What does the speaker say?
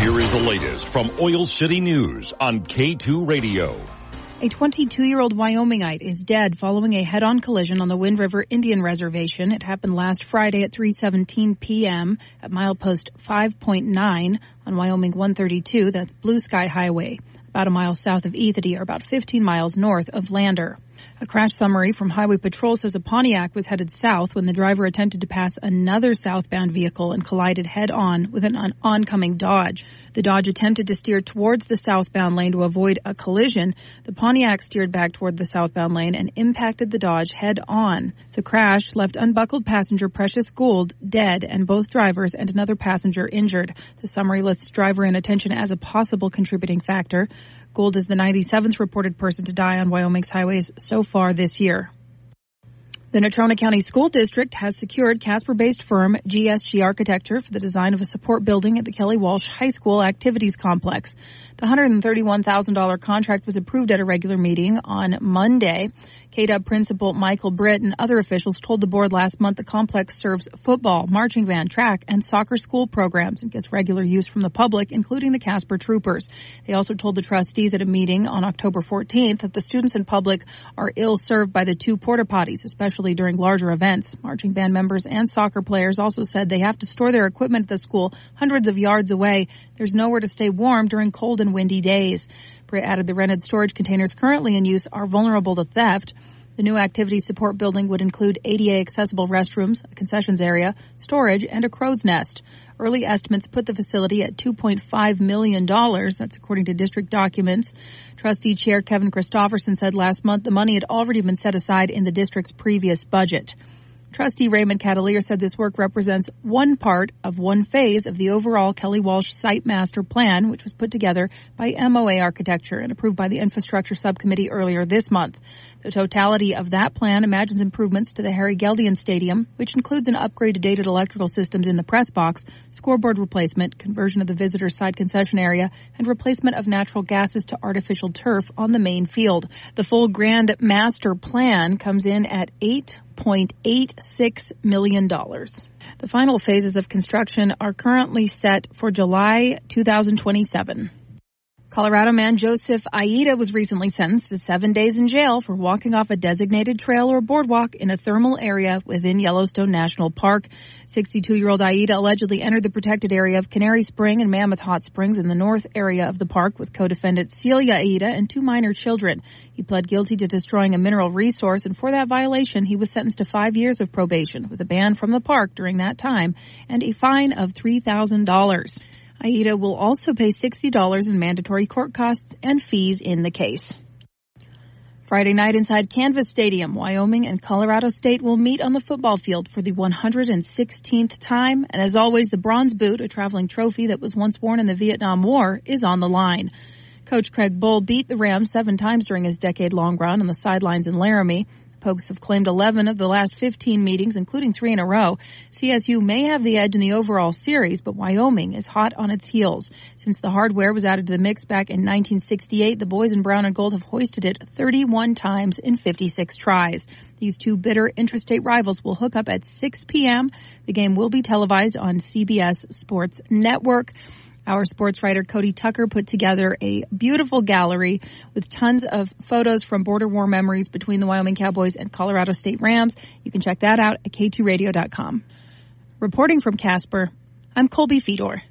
Here is the latest from Oil City News on K2 Radio. A 22-year-old Wyomingite is dead following a head-on collision on the Wind River Indian Reservation. It happened last Friday at 3:17 p.m. at milepost 5.9 on Wyoming 132. That's Blue Sky Highway, about a mile south of Ethity, or about 15 miles north of Lander. A crash summary from Highway Patrol says a Pontiac was headed south when the driver attempted to pass another southbound vehicle and collided head-on with an oncoming Dodge. The Dodge attempted to steer towards the southbound lane to avoid a collision. The Pontiac steered back toward the southbound lane and impacted the Dodge head-on. The crash left unbuckled passenger Precious Gould dead and both drivers and another passenger injured. The summary lists driver inattention as a possible contributing factor. Gould is the 97th reported person to die on Wyoming's highways so far this year. The Natrona County School District has secured Casper-based firm GSG Architecture for the design of a support building at the Kelly Walsh High School Activities Complex. The $131,000 contract was approved at a regular meeting on Monday. KDUB principal Michael Britt and other officials told the board last month the complex serves football, marching band, track, and soccer school programs and gets regular use from the public, including the Casper Troopers. They also told the trustees at a meeting on October 14th that the students and public are ill-served by the two porta potties, especially during larger events. Marching band members and soccer players also said they have to store their equipment at the school hundreds of yards away. There's nowhere to stay warm during cold and windy days. Britt added the rented storage containers currently in use are vulnerable to theft. The new activity support building would include ADA-accessible restrooms, a concessions area, storage, and a crow's nest. Early estimates put the facility at $2.5 million. That's according to district documents. Trustee Chair Kevin Christofferson said last month the money had already been set aside in the district's previous budget. Trustee Raymond Catalier said this work represents one part of one phase of the overall Kelly Walsh Site Master Plan, which was put together by MOA Architecture and approved by the Infrastructure Subcommittee earlier this month. The totality of that plan imagines improvements to the Harry Geldian Stadium, which includes an upgrade to dated electrical systems in the press box, scoreboard replacement, conversion of the visitor side concession area, and replacement of natural gases to artificial turf on the main field. The full Grand Master Plan comes in at $8.86 million. The final phases of construction are currently set for July 2027. Colorado man Joseph Aida was recently sentenced to 7 days in jail for walking off a designated trail or boardwalk in a thermal area within Yellowstone National Park. 62-year-old Aida allegedly entered the protected area of Canary Spring and Mammoth Hot Springs in the north area of the park with co-defendant Celia Aida and two minor children. He pled guilty to destroying a mineral resource, and for that violation, he was sentenced to 5 years of probation with a ban from the park during that time and a fine of $3,000. Aida will also pay $60 in mandatory court costs and fees in the case. Friday night inside Canvas Stadium, Wyoming and Colorado State will meet on the football field for the 116th time. And as always, the Bronze Boot, a traveling trophy that was once worn in the Vietnam War, is on the line. Coach Craig Bull beat the Rams 7 times during his decade-long run on the sidelines in Laramie. Pokes have claimed 11 of the last 15 meetings, including 3 in a row. CSU may have the edge in the overall series, but Wyoming is hot on its heels. Since the hardware was added to the mix back in 1968, the boys in brown and gold have hoisted it 31 times in 56 tries. These two bitter intrastate rivals will hook up at 6 p.m. The game will be televised on CBS Sports Network. Our sports writer Cody Tucker put together a beautiful gallery with tons of photos from border war memories between the Wyoming Cowboys and Colorado State Rams. You can check that out at k2radio.com. Reporting from Casper, I'm Colby Fedor.